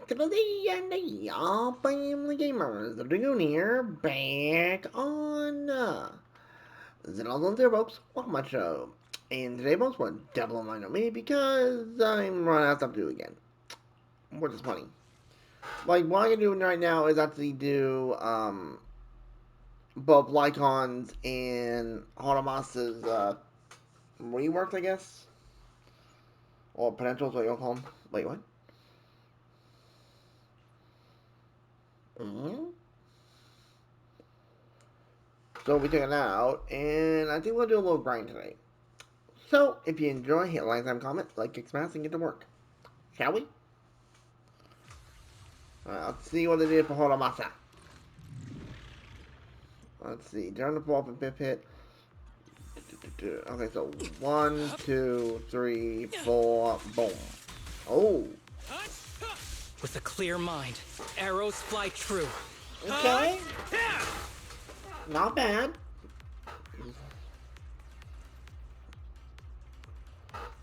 back to the D&D All Family Gamers, the Dragoon here, back on Zenless there, folks. Welcome to my show. And today, folks, we're doubling line on me because I'm running out of stuff to do again. Which is funny. Like, what I'm doing right now is actually do, both Lycons and Holomas's, reworks, I guess. Or potentials, what you'll call them. Wait, what? Mm-hmm. So we took it out, and I think we'll do a little grind today. So, if you enjoy, hit like, time, comment, like, kick, smash, and get to work. Shall we? Alright, let's see what they did for Horamasa. Let's see, turn the ball from fifth hit. Okay, so 1, 2, 3, 4, boom. Oh. With a clear mind, arrows fly true. Okay. Not bad.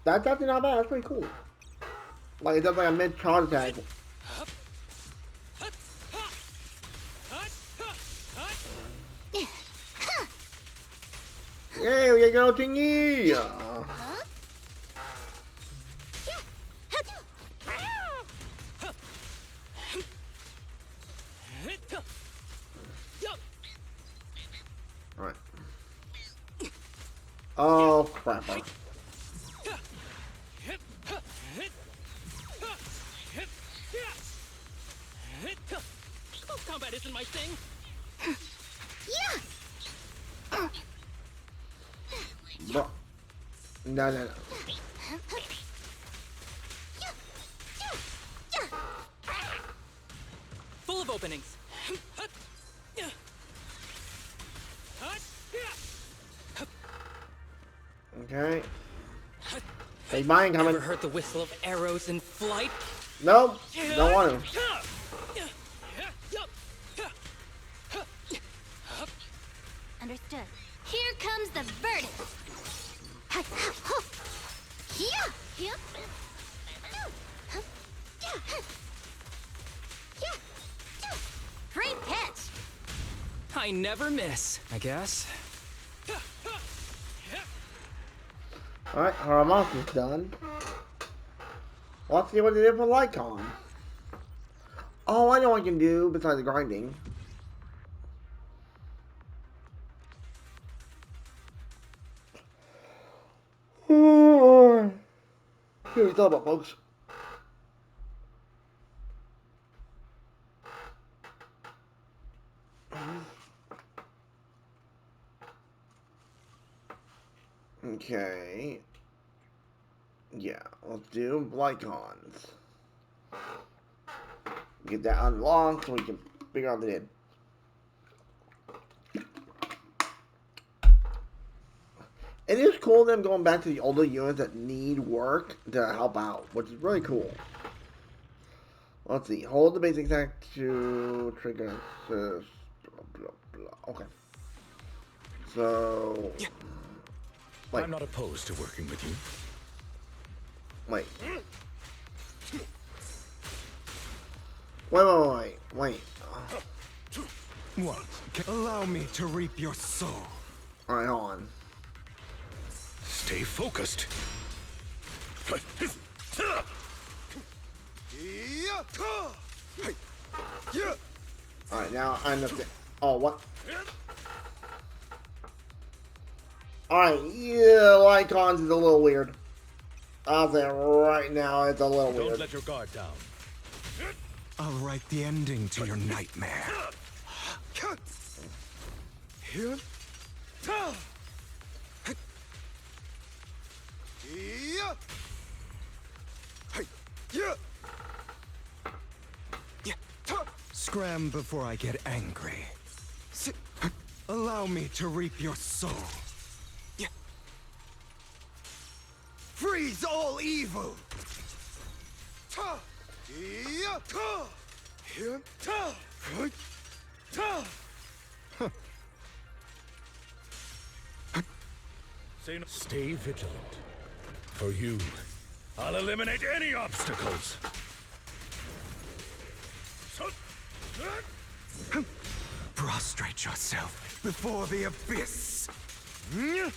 That's actually not bad. That's pretty cool. Like, it does like a mid-charge attack. Hey, we go, Tingy! Alright. Oh, crap. Close combat isn't my thing. Bro. No. Full of openings. Okay. Hey, mine coming. Ever heard the whistle of arrows in flight? Nope. Don't want to. Understood. Here comes the verdict. Great catch. I never miss, I guess. Alright, Haramasa's done. Let's see what they did for Lycon. Oh, I know what I can do besides the grinding. Here we go, about, folks. Okay. Yeah, let's do Lycons. Get that unlocked so we can figure out what they did. It is cool them going back to the older units that need work to help out, which is really cool. Let's see. Hold the basic attack to trigger. Okay. So. Wait. I'm not opposed to working with you. Wait. Wait. What? Allow me to reap your soul. Alright, hold on. Stay focused. Alright, now I understand. Oh, what? Alright, yeah, Lycons is a little weird. I'll say right now, it's a little weird. Don't let your guard down. I'll write the ending to your nightmare. Scram before I get angry. Allow me to reap your soul. Freeze all evil! Stay vigilant. For you, I'll eliminate any obstacles. Prostrate yourself before the abyss. You're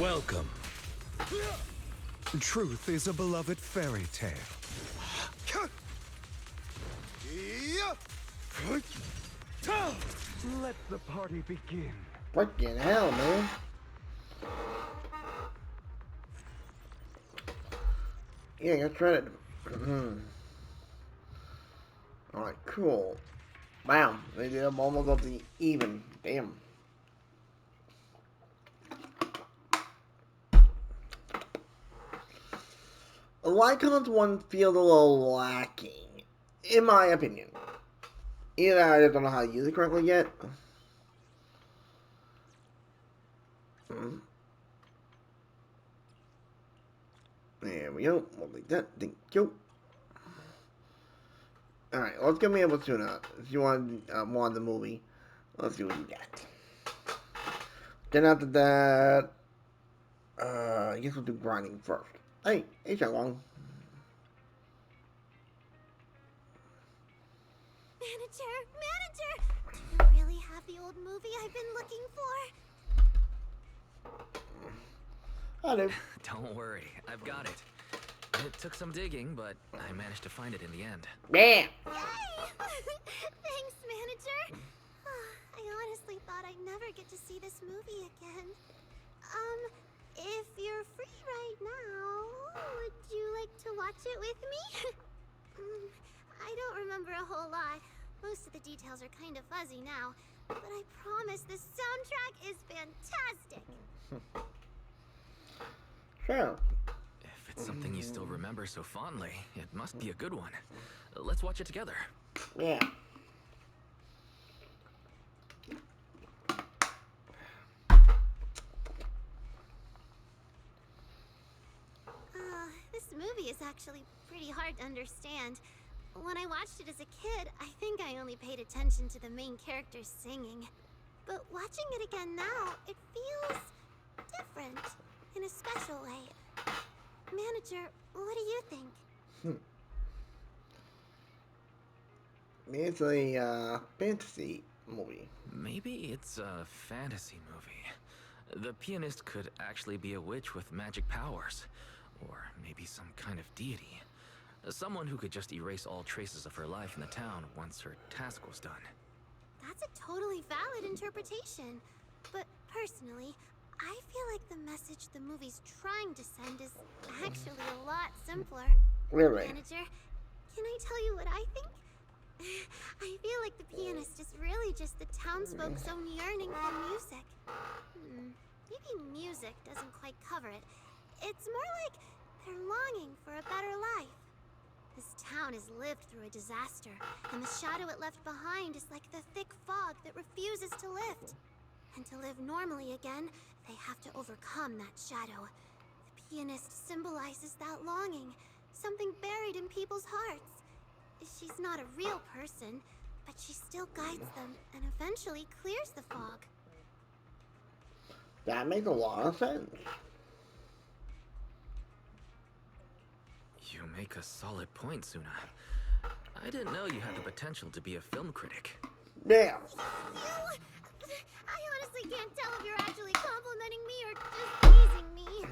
welcome. Truth is a beloved fairy tale. Let the party begin. Freaking hell, man. Yeah, get credit. Alright, cool. Wow, they did them almost up to even. Damn. The Lycons one feels a little lacking, in my opinion. Either I just don't know how to use it correctly yet. There we go. We'll take that. Thank you. Alright, let's get me able to tune up. If you want more on the movie, let's see what you got. Then after that, I guess we'll do grinding first. Hey Xiaolong. Manager! Do you really have the old movie I've been looking for? Hello. Don't worry, I've got it. It took some digging, but I managed to find it in the end. Yeah. Yay! Thanks, manager. I honestly thought I'd never get to see this movie again. If you're free right now, would you like to watch it with me? I don't remember a whole lot. Most of the details are kind of fuzzy now, but I promise the soundtrack is fantastic. Sure. If it's something you still remember so fondly, it must be a good one. Let's watch it together. Yeah. This movie is actually pretty hard to understand. When I watched it as a kid, I think I only paid attention to the main characters singing. But watching it again now, it feels different in a special way. Manager, what do you think? It's a fantasy movie. Maybe it's a fantasy movie. The pianist could actually be a witch with magic powers. Or maybe some kind of deity. Someone who could just erase all traces of her life in the town once her task was done. That's a totally valid interpretation. But personally, I feel like the message the movie's trying to send is actually a lot simpler. Really? Manager, can I tell you what I think? I feel like the pianist is really just the townsfolk's own yearning for music. Maybe music doesn't quite cover it. It's more like they're longing for a better life. This town has lived through a disaster, and the shadow it left behind is like the thick fog that refuses to lift. And to live normally again, they have to overcome that shadow. The pianist symbolizes that longing, something buried in people's hearts. She's not a real person, but she still guides them and eventually clears the fog. That makes a lot of sense. You make a solid point, Suna. I didn't know you had the potential to be a film critic. Yeah. I honestly can't tell if you're actually complimenting me or just teasing me.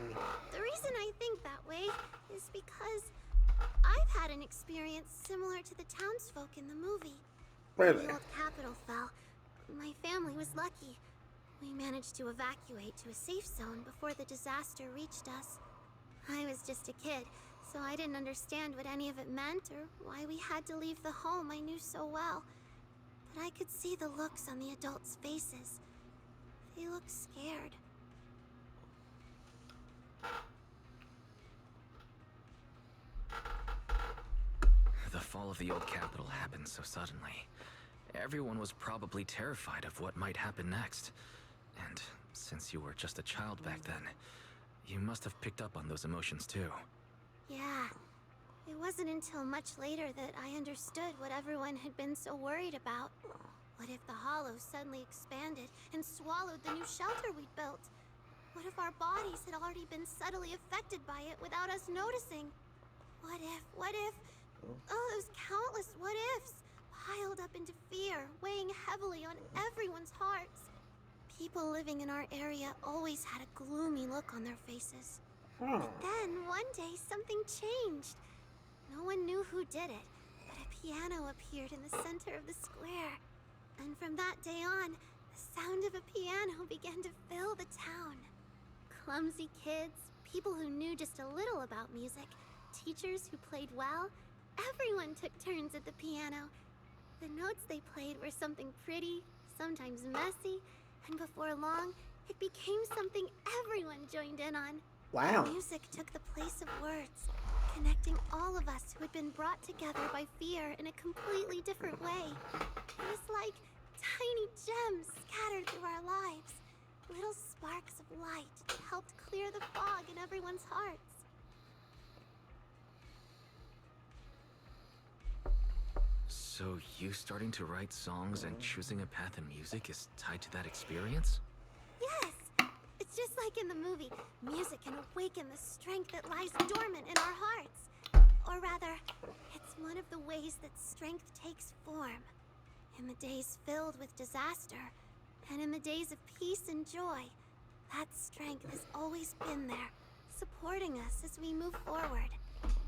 The reason I think that way is because I've had an experience similar to the townsfolk in the movie. Really? The old capital fell. My family was lucky. We managed to evacuate to a safe zone before the disaster reached us. I was just a kid, so I didn't understand what any of it meant or why we had to leave the home I knew so well. But I could see the looks on the adults' faces. They looked scared. The fall of the old capital happened so suddenly. Everyone was probably terrified of what might happen next. And since you were just a child back then, you must have picked up on those emotions too. Yeah. It wasn't until much later that I understood what everyone had been so worried about. What if the hollow suddenly expanded and swallowed the new shelter we'd built? What if our bodies had already been subtly affected by it without us noticing? What if? Oh, those countless what ifs piled up into fear, weighing heavily on everyone's hearts. People living in our area always had a gloomy look on their faces. Hmm. But then, one day, something changed. No one knew who did it, but a piano appeared in the center of the square. And from that day on, the sound of a piano began to fill the town. Clumsy kids, people who knew just a little about music, teachers who played well, everyone took turns at the piano. The notes they played were something pretty, sometimes messy, and before long, it became something everyone joined in on. Wow. Music took the place of words, connecting all of us who had been brought together by fear in a completely different way. It was like tiny gems scattered through our lives, little sparks of light that helped clear the fog in everyone's hearts. So you starting to write songs and choosing a path in music is tied to that experience? Yes! It's just like in the movie. Music can awaken the strength that lies dormant in our hearts. Or rather, it's one of the ways that strength takes form. In the days filled with disaster, and in the days of peace and joy, that strength has always been there, supporting us as we move forward.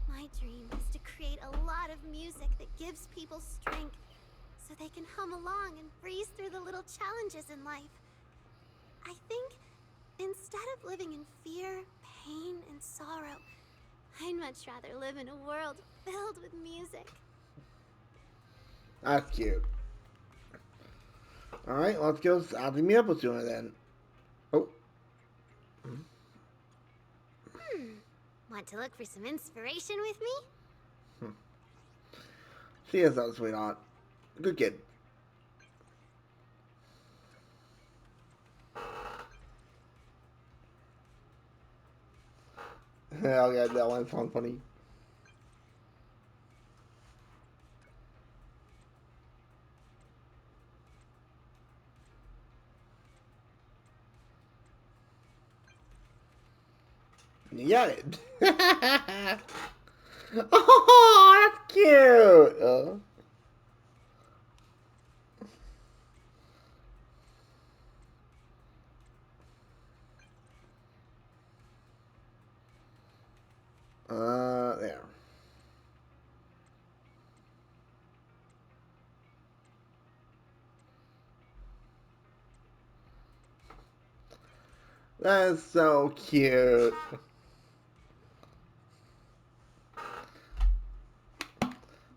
My dream is to create a lot of music that gives people strength, so they can hum along and breeze through the little challenges in life. I think instead of living in fear, pain, and sorrow, I'd much rather live in a world filled with music. That's cute. Alright, let's go out the meetup sooner then. Oh. Want to look for some inspiration with me? She is so sweetheart. Good kid. Hell yeah, that one sounds funny. You got it. Oh, that's cute. There. That's so cute.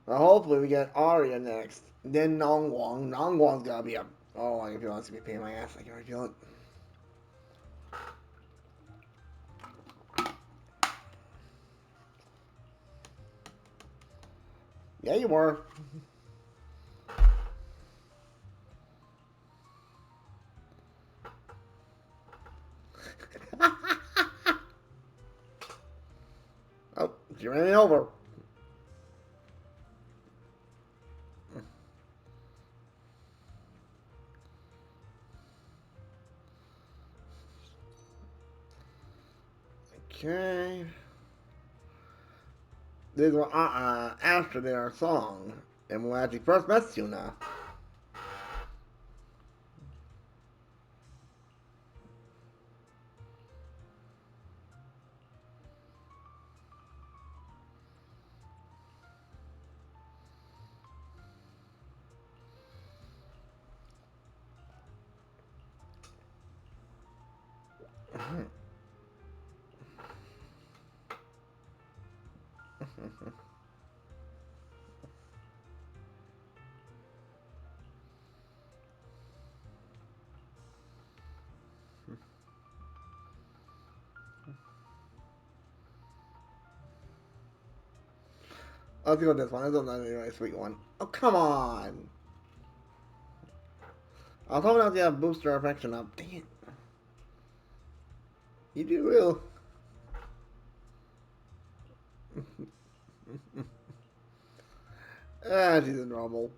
Well, hopefully we get Arya next. Then Nongwang. Nongwang's gotta be a. Oh, I can feel it's gonna be a pain in my ass. I can already feel it. Yeah, you were. Oh, she ran me over. Okay. These were after their song. And when I actually first met Suna. Let's go with this one. This is another really sweet one. Oh, come on. I was hoping I was gonna boost her affection up. Dang it. You do will. Ah, she's normal.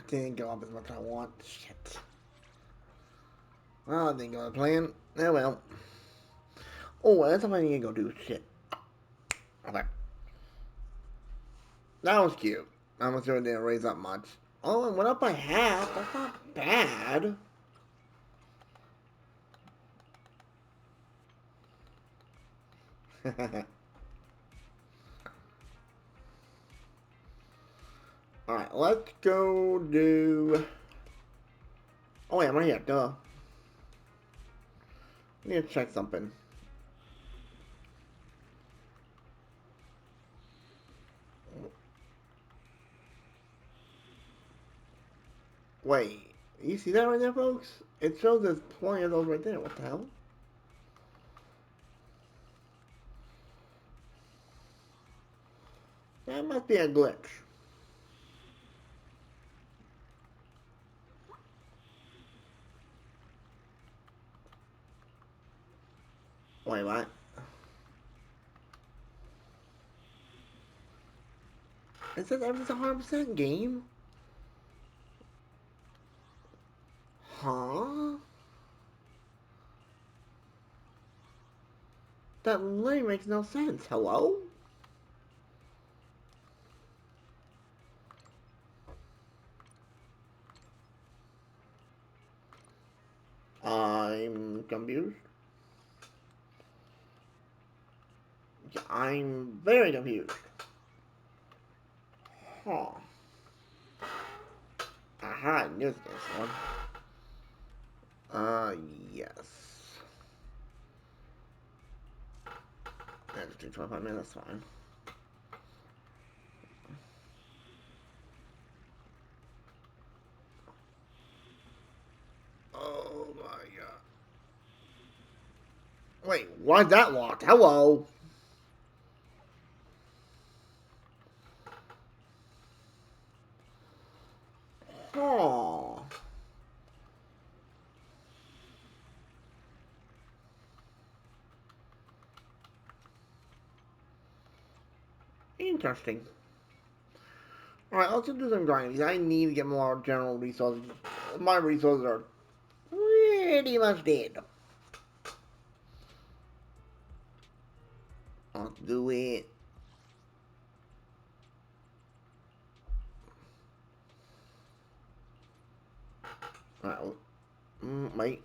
Didn't go up as much as I want. Shit. Well, I didn't go to plan. Oh well. Oh, that's something I need to go do. Shit. Okay. That was cute. I'm assuming it didn't raise up much. Oh, it went up by half. That's not bad. Alright, let's go do... Oh wait, I'm right here. Duh. I need to check something. Wait. You see that right there, folks? It shows there's plenty of those right there. What the hell? That must be a glitch. Wait, what? It says everything's 100% game? Huh? That literally makes no sense. Hello? I'm confused. I'm very confused. Huh. Aha, I knew this one. Yes. That just took 25 minutes, fine. Oh my god. Wait, why's that locked? Hello? Huh. Interesting. Alright, let's just do some grinding. I need to get more general resources. My resources are pretty much dead. Let's do it. Alright, wait.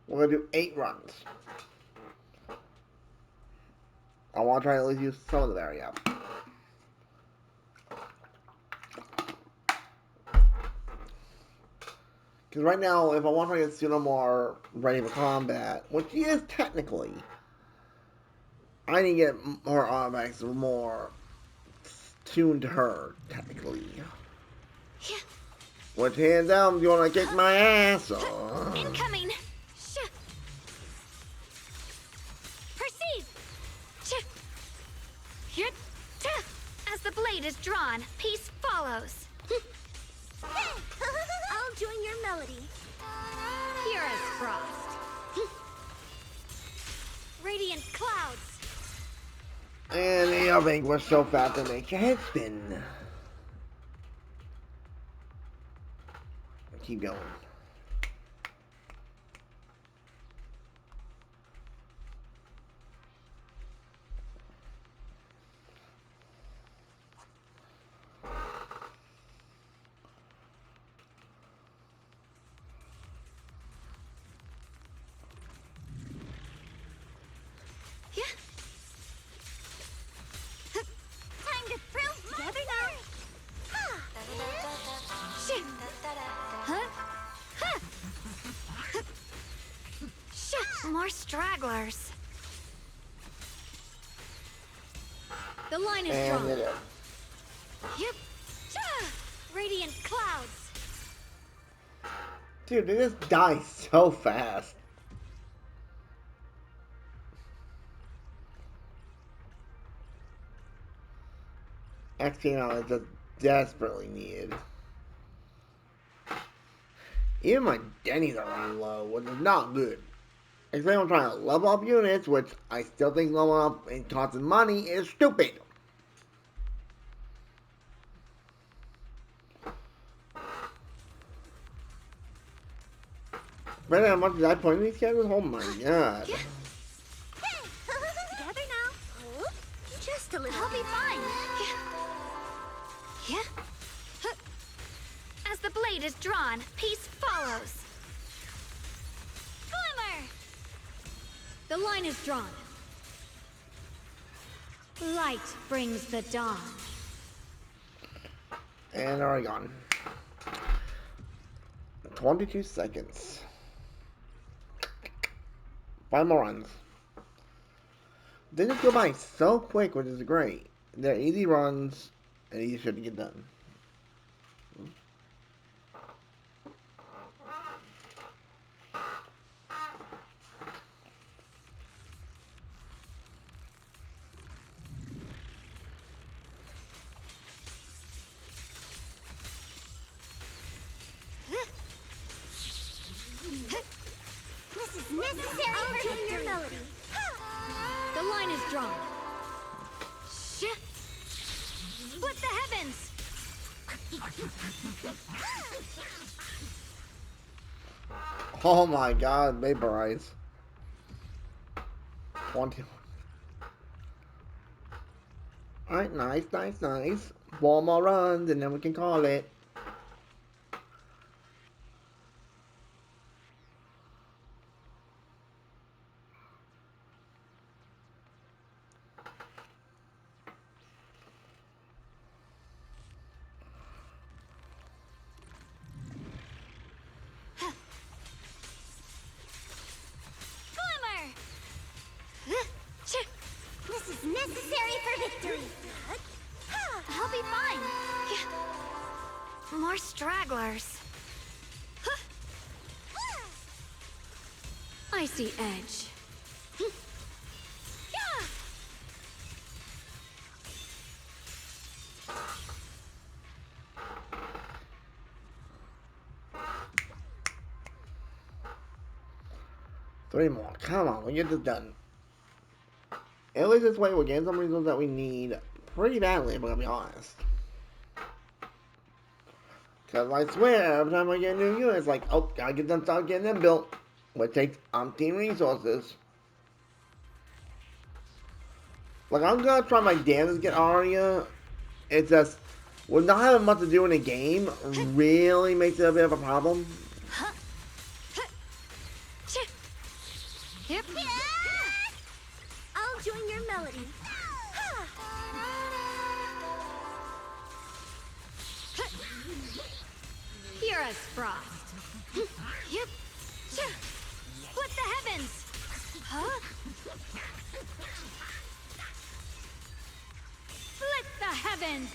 We're gonna do 8 runs. I want to try to at least use some of the area. Because right now, if I want to get Tsunomore ready for combat, which he is technically, I need to get more automatics more tuned to her, technically. Yeah. Which hands down, you want to kick my ass? Incoming. Perceive. As the blade is drawn, peace follows. I'll join your melody. Pure as frost. Radiant clouds. And the other was so fast to make your head spin. Keep going. Yeah. Time to prove my More stragglers. The line is And drawn. it is. Yep. Radiant clouds. Dude, they just die so fast. XP now is just desperately needed. Even my Denny's are running low, which is not good. Especially when I'm trying to level up units, which I still think leveling up and costing money is stupid. But how much did I point in these characters? Oh my god. Together now. Just a little. I'll be fine. Yeah. As the blade is drawn, peace follows. Glimmer! The line is drawn. Light brings the dawn. And already gone. 22 seconds. 5 more runs. They just go by so quick, which is great. They're easy runs, and easy shit to get done. This is necessary for your melody. The line is drawn. Split the heavens! Oh my god, vaporize. 20. Alright, nice. 4 more runs, and then we can call it. Glimmer! This is necessary for victory. I'll be fine. More stragglers. Icy edge. Three more. Come on, we get this done. At least this way we're getting some results that we need pretty badly, but I'll be honest. Because I swear, every time I get a new unit, it's like, oh, gotta get them started getting them built. Which takes umpteen resources. Like, I'm gonna try my damnedest to get Arya. It's just, with not having much to do in a game, really makes it a bit of a problem. Yep. I'll join your melody. Pure as frost. Yep. Split the heavens. Huh? Split the heavens.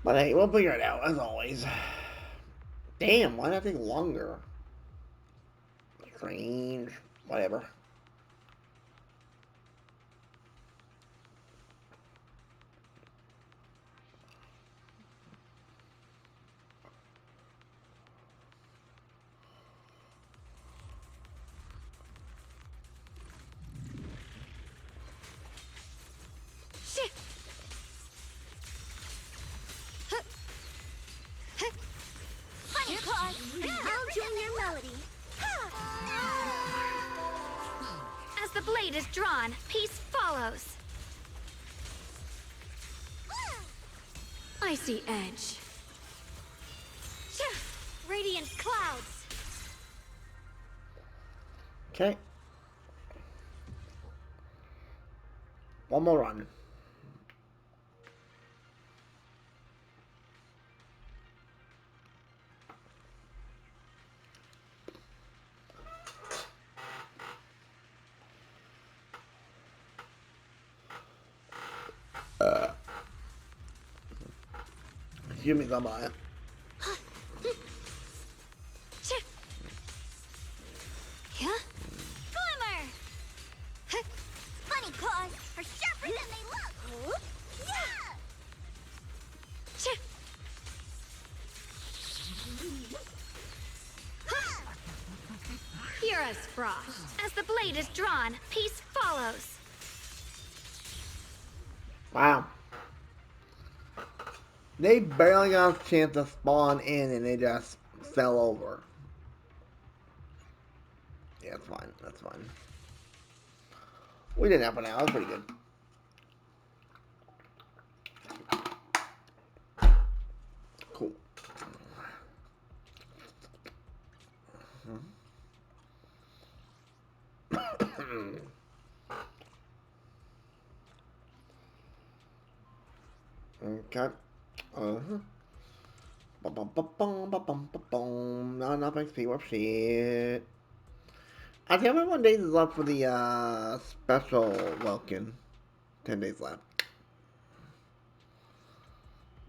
But hey, we'll figure it out, as always. Damn, why did that take longer? Strange. Whatever. I'll join your melody. As the blade is drawn, peace follows. Icy edge. Radiant clouds. Okay. One more run. Excuse me, somebody. Yeah? Glimmer! Funny claws are sharper than they look. Yeah! us, Frost. As the blade is drawn, peace follows. Wow. They barely got a chance to spawn in and they just fell over. Yeah, that's fine. That's fine. We did that for now. That was pretty good. Cool. Okay. Uh-huh. Not enough XP worth shit. I think I have 1 day left for the special Welkin. 10 days left.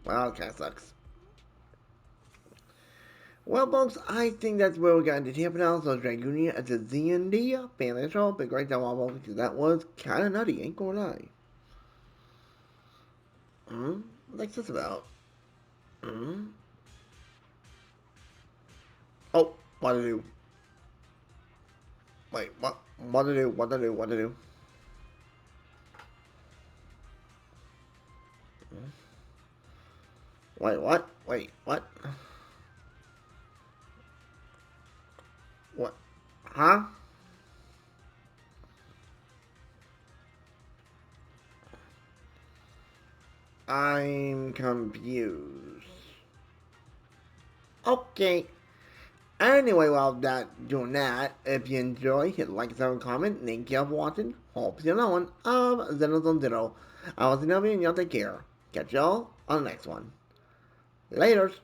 Well, it kinda sucks. Well, folks, I think that's where we got into here for now. So, Dragonia at the Z&D family show. Big right down all because that was kinda nutty, ain't gonna lie. What's this about? Oh, what to do? Wait, what? What to do? What to do? What to do? Wait, what? Wait, what? What? Huh? I'm confused. Okay. Anyway, while doing that, if you enjoy, hit like, subscribe, comment. Thank you for watching. Hope you know one of Zenless on Zero. I was Novi and y'all take care. Catch y'all on the next one. Laters.